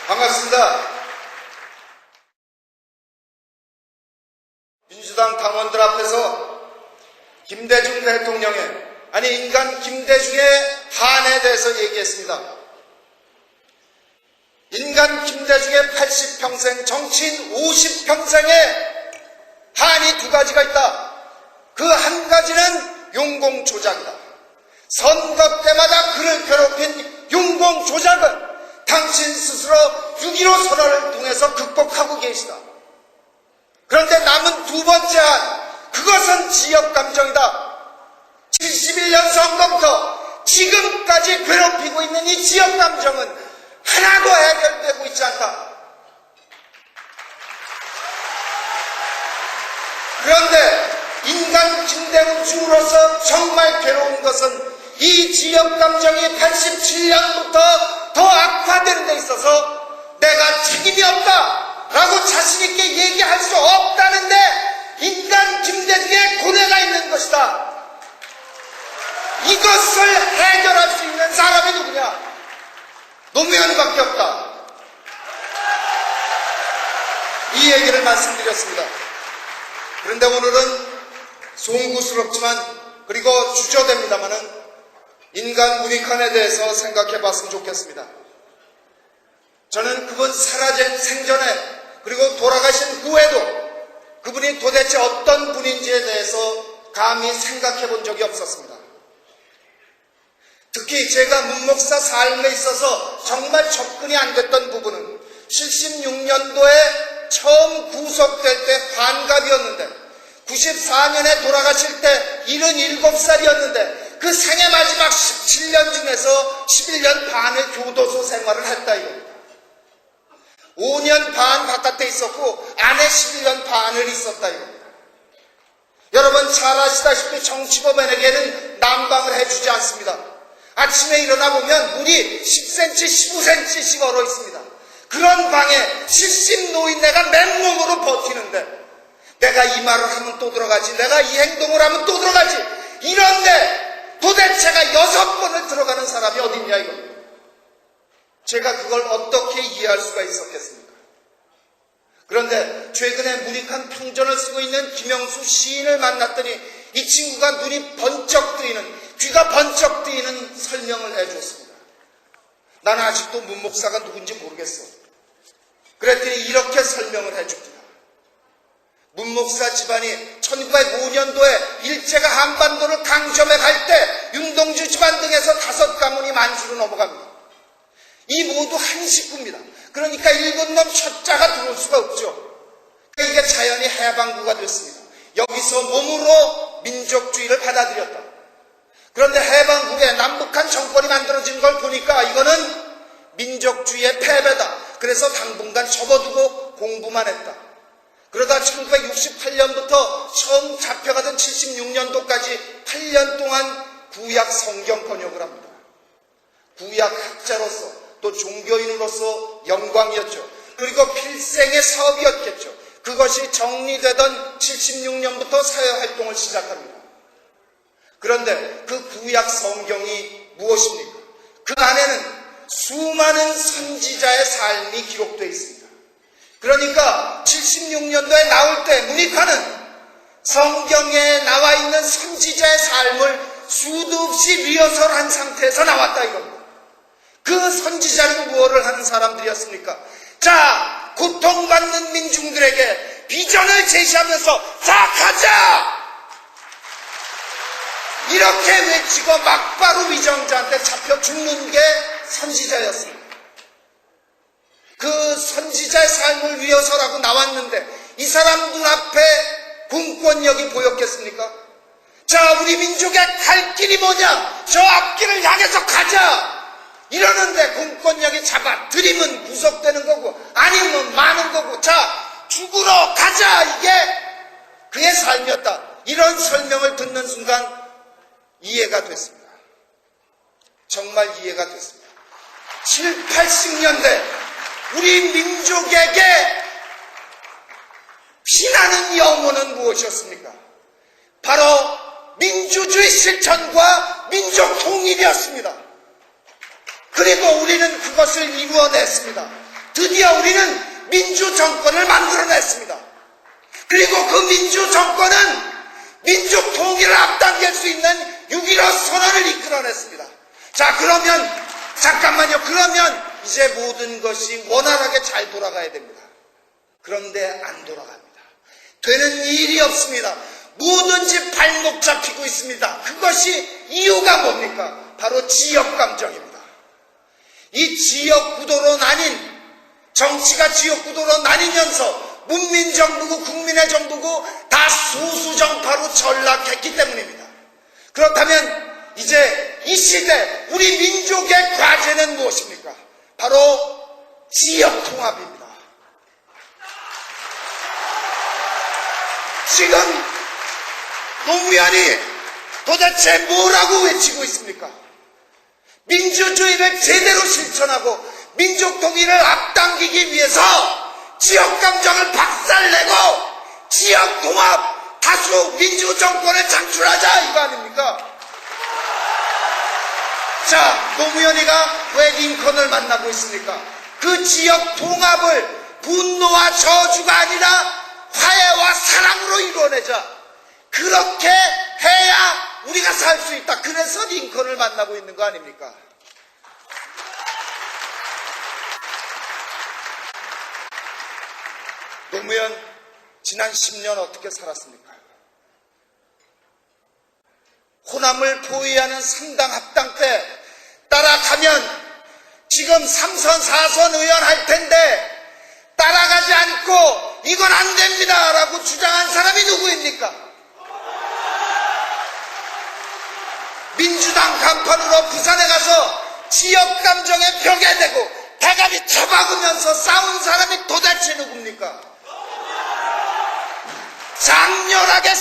반갑습니다. 민주당 당원들 앞에서 김대중 대통령의, 아니 인간 김대중의 한에 대해서 얘기했습니다. 인간 김대중의 80평생, 정치인 50평생의 한이 두 가지가 있다. 그 한 가지는 용공조작이다. 선거 때마다 그를 괴롭힌 용공조작은 당신 스스로 6.15 선언을 통해서 극복하고 계시다. 그런데 남은 두 번째 한, 그것은 지역감정이다. 71년 선거부터 지금까지 괴롭히고 있는 이 지역감정은 하나도 해결되고 있지 않다. 그런데 인간 김대중으로서 정말 괴로운 것은 이 지역감정이 87년부터 더 악화되는 데 있어서 내가 책임이 없다 라고 자신있게 얘기할 수 없다는데 인간 김대중의 고뇌가 있는 것이다. 이것을 해결할 수 있는 사람이 누구냐? 노무현밖에 없다. 이 얘기를 말씀드렸습니다. 그런데 오늘은 송구스럽지만 그리고 주저됩니다마는 인간 문익환에 대해서 생각해 봤으면 좋겠습니다. 저는 그분 살아진 생전에 그리고 돌아가신 후에도 그분이 도대체 어떤 분인지에 대해서 감히 생각해 본 적이 없었습니다. 특히 제가 문목사 삶에 있어서 정말 접근이 안 됐던 부분은 76년도에 처음 구속될 때 환갑이었는데 94년에 돌아가실 때 77살이었는데 그 생애 마지막 17년 중에서 11년 반의 교도소 생활을 했다 이겁니다. 5년 반 바깥에 있었고 안에 11년 반을 있었다 이겁니다. 여러분 잘 아시다시피 정치범에게는 난방을 해주지 않습니다. 아침에 일어나 보면 물이 10cm, 15cm씩 얼어 있습니다. 그런 방에 70 노인네가 맨몸으로 버티는데 내가 이 말을 하면 또 들어가지, 내가 이 행동을 하면 또 들어가지, 이런데 도대체가 6번을 들어가는 사람이 어딨냐 이겁니다. 제가 그걸 어떻게 이해할 수가 있었겠습니까? 그런데 최근에 문익환 평전을 쓰고 있는 김영수 시인을 만났더니 이 친구가 눈이 번쩍 뜨이는, 귀가 번쩍 뜨이는 설명을 해줬습니다. 나는 아직도 문 목사가 누군지 모르겠어. 그랬더니 이렇게 설명을 해줍니다. 문 목사 집안이 1905년도에 일제가 한반도를 강점해 갈 때 윤동주 집안 등에서 5가문이 만주로 넘어갑니다. 이 모두 한 식구입니다. 그러니까 일본 놈 첫자가 들어올 수가 없죠. 그러니까 이게 자연히 해방구가 됐습니다. 여기서 몸으로 민족주의를 받아들였다. 그런데 해방국에 남북한 정권이 만들어진 걸 보니까 이거는 민족주의의 패배다. 그래서 당분간 접어두고 공부만 했다. 그러다 1968년부터 처음 잡혀가던 76년도까지 8년 동안 구약 성경 번역을 합니다. 구약 학자로서 또 종교인으로서 영광이었죠. 그리고 필생의 사업이었겠죠. 그것이 정리되던 76년부터 사회활동을 시작합니다. 그런데 그 구약 성경이 무엇입니까? 그 안에는 수많은 선지자의 삶이 기록되어 있습니다. 그러니까 76년도에 나올 때 문익환은 성경에 나와 있는 선지자의 삶을 수도 없이 리허설한 상태에서 나왔다 이겁니다. 그 선지자는 무엇을 하는 사람들이었습니까? 자, 고통받는 민중들에게 비전을 제시하면서 자 가자! 이렇게 외치고 막바로 위정자한테 잡혀 죽는 게 선지자였습니다. 그 선지자의 삶을 리허설하고 나왔는데 이 사람 눈앞에 공권력이 보였겠습니까? 자, 우리 민족의 갈 길이 뭐냐? 저 앞길을 향해서 가자! 이러는데 공권력이 잡아 들이면 구속되는 거고 아니면 마는 거고 자, 죽으러 가자! 이게 그의 삶이었다. 이런 설명을 듣는 순간 이해가 됐습니다. 정말 이해가 됐습니다. 7, 80년대 우리 민족에게 피나는 영혼은 무엇이었습니까? 바로 민주주의 실천과 민족 통일이었습니다. 그리고 우리는 그것을 이루어냈습니다. 드디어 우리는 민주정권을 만들어냈습니다. 그리고 그 민주정권은 민족 통일을 앞당길 수 있는 6.15 선언을 이끌어냈습니다. 자, 그러면 잠깐만요. 그러면 이제 모든 것이 원활하게 잘 돌아가야 됩니다. 그런데 안 돌아갑니다. 되는 일이 없습니다. 뭐든지 발목 잡히고 있습니다. 그것이 이유가 뭡니까? 바로 지역감정입니다. 이 지역구도로 나뉜, 정치가 지역구도로 나뉘면서 문민정부고 국민의 정부고 다 소수정파로 전락했기 때문입니다. 그렇다면 이제 이 시대 우리 민족의 과제는 무엇입니까? 바로 지역통합입니다. 지금 노무현이 도대체 뭐라고 외치고 있습니까? 민주주의를 제대로 실천하고 민족 통일을 앞당기기 위해서 지역감정을 박살내고 지역통합, 다수 민주정권을 창출하자, 이거 아닙니까? 자, 노무현이가 왜 링컨을 만나고 있습니까? 그 지역통합을 분노와 저주가 아니라 화해와 사랑으로 이루어내자. 그렇게 해야 우리가 살 수 있다. 그래서 링컨을 만나고 있는 거 아닙니까? 노무현 지난 10년 어떻게 살았습니까? 호남을 포위하는 3당 합당 때 따라가면 지금 3선 4선 의원 할 텐데 따라가지 않고 이건 안 됩니다 라고 주장한 사람이 누구입니까? 민주당 간판으로 부산에 가서 지역감정의 벽에 대고 대가리 쳐박으면서 싸운 사람이 도대체 누굽니까? 장렬하게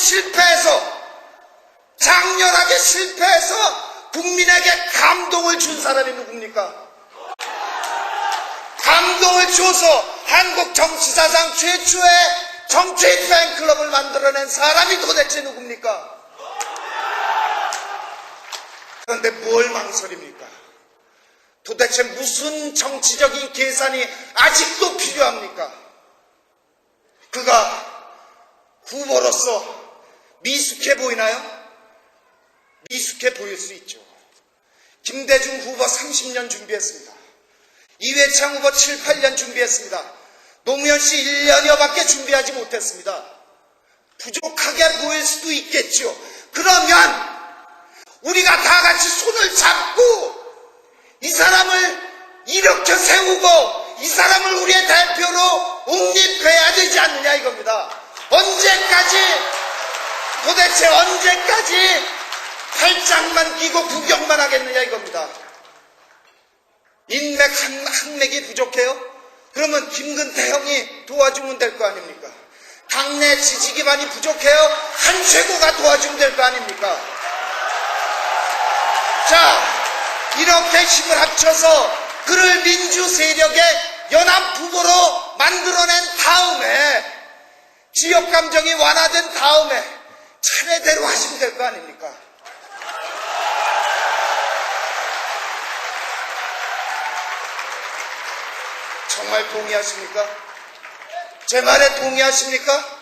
실패해서 국민에게 감동을 준 사람이 누굽니까? 감동을 줘서 한국 정치사상 최초의 정치인 팬클럽을 만들어낸 사람이 도대체 누굽니까? 그런데 뭘 망설입니까? 도대체 무슨 정치적인 계산이 아직도 필요합니까? 그가 후보로서 미숙해 보이나요? 미숙해 보일 수 있죠. 김대중 후보 30년 준비했습니다. 이회창 후보 7, 8년 준비했습니다. 노무현 씨 1년여밖에 준비하지 못했습니다. 부족하게 보일 수도 있겠죠. 그러면 우리가 다 같이 손을 잡고 이 사람을 일으켜 세우고 이 사람을 우리의 대표로 옹립해야 되지 않느냐 이겁니다. 도대체 언제까지 팔짱만 끼고 구경만 하겠느냐 이겁니다. 인맥 항맥이 부족해요? 그러면 김근태 형이 도와주면 될 거 아닙니까? 당내 지지 기반이 부족해요? 한 최고가 도와주면 될 거 아닙니까? 자, 이렇게 힘을 합쳐서 그를 민주 세력의 연합 후보로 만들어낸 다음에 지역 감정이 완화된 다음에 차례대로 하시면 될 거 아닙니까? 정말 동의하십니까? 제 말에 동의하십니까?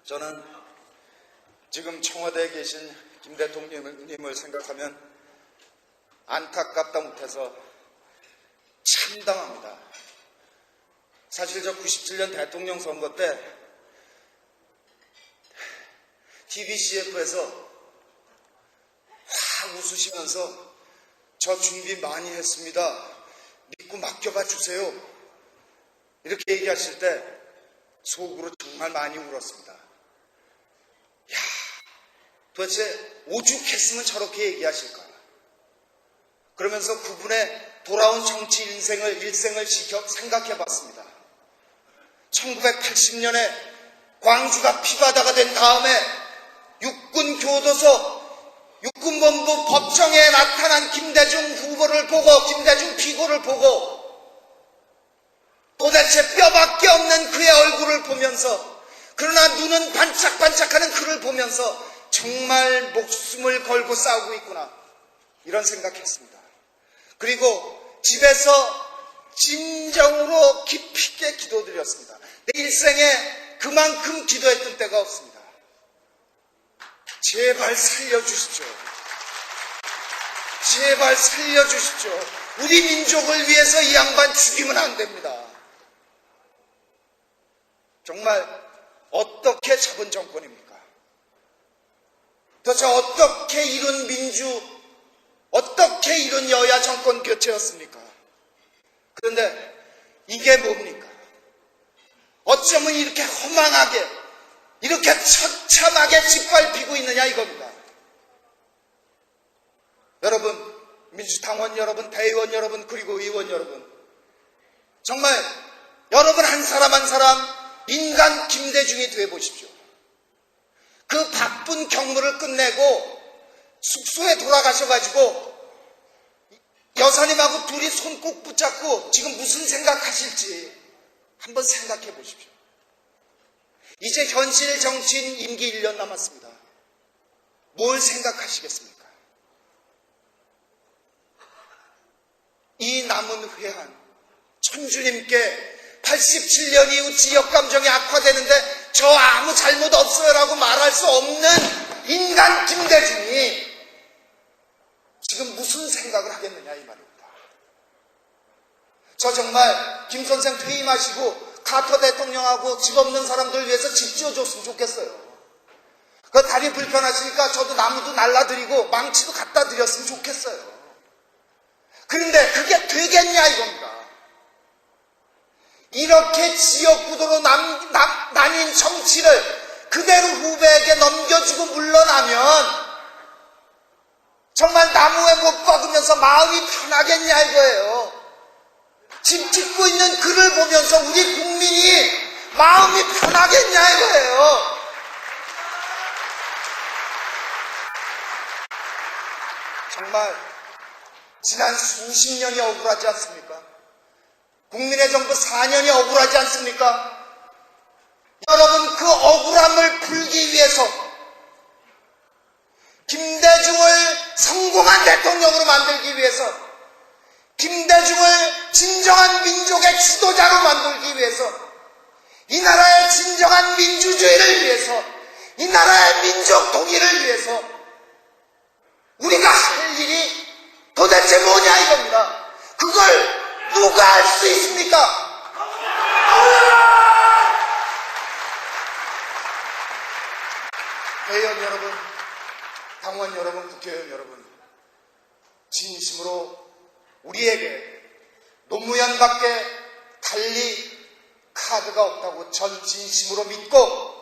저는 지금 청와대에 계신 김 대통령님을 생각하면 안타깝다 못해서 참담합니다. 사실 저 97년 대통령 선거 때 TBCF에서 확 웃으시면서 저 준비 많이 했습니다. 믿고 맡겨봐 주세요. 이렇게 얘기하실 때 속으로 정말 많이 울었습니다. 야, 도대체 오죽했으면 저렇게 얘기하실까? 그러면서 그분의 돌아온 정치 일생을 생각해 봤습니다. 1980년에 광주가 피바다가 된 다음에 육군 교도소, 육군본부 법정에 나타난 김대중 후보를 보고, 김대중 피고를 보고 도대체 뼈밖에 없는 그의 얼굴을 보면서, 그러나 눈은 반짝반짝하는 그를 보면서 정말 목숨을 걸고 싸우고 있구나. 이런 생각했습니다. 그리고 집에서 진정으로 깊이 있게 기도드렸습니다. 내 일생에 그만큼 기도했던 때가 없습니다. 제발 살려주십시오. 제발 살려주십시오. 우리 민족을 위해서 이 양반 죽이면 안 됩니다. 정말 어떻게 잡은 정권입니까? 도대체 어떻게 이룬 민주, 어떻게 이룬 여야 정권 교체였습니까? 그런데 이게 뭡니까? 어쩌면 이렇게 허망하게, 이렇게 처참하게 짓밟히고 있느냐 이겁니다. 여러분, 민주당원 여러분, 대의원 여러분, 그리고 의원 여러분, 정말 여러분 한 사람 한 사람 인간 김대중이 되어보십시오. 그 바쁜 경무를 끝내고 숙소에 돌아가셔가지고 여사님하고 둘이 손 꼭 붙잡고 지금 무슨 생각하실지 한번 생각해 보십시오. 이제 현실 정치인 임기 1년 남았습니다. 뭘 생각하시겠습니까? 이 남은 회한, 천주님께 87년 이후 지역감정이 악화되는데 저 아무 잘못 없어요라고 말할 수 없는 인간 김대중이 지금 무슨 생각을 하겠느냐 이 말입니다. 저 정말 김 선생 퇴임하시고 카터 대통령하고 집 없는 사람들 위해서 집 지어줬으면 좋겠어요. 그 다리 불편하시니까 저도 나무도 날라드리고 망치도 갖다 드렸으면 좋겠어요. 그런데 그게 되겠냐 이겁니다. 이렇게 지역구도로 나뉜 정치를 그대로 후배에게 넘겨주고 물러나면 정말 나무에 못 박으면서 마음이 편하겠냐 이거예요. 집 짓고 있는 그를 보면서 우리 국민이 마음이 편하겠냐 이거예요. 정말 지난 수십 년이 억울하지 않습니까? 국민의 정부 4년이 억울하지 않습니까? 여러분 그 억울함을 풀기 위해서 김대중을 성공한 대통령으로 만들기 위해서 김대중을 진정한 민족의 지도자로 만들기 위해서 이 나라의 진정한 민주주의를 위해서 이 나라의 민족 통일을 위해서 우리가 할 일이 도대체 뭐냐 이겁니다. 그걸 누가 할 수 있습니까? 대의원 여러분, 당원 여러분, 국회의원 여러분, 진심으로 우리에게 노무현밖에 달리 카드가 없다고 전 진심으로 믿고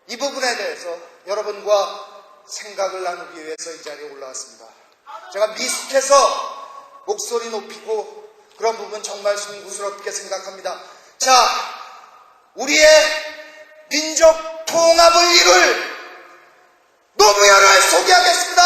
이 부분에 대해서 여러분과 생각을 나누기 위해서 이 자리에 올라왔습니다. 제가 미숙해서 목소리 높이고 그런 부분 정말 송구스럽게 생각합니다. 자, 우리의 민족 통합을 이룰 노무현을 소개하겠습니다.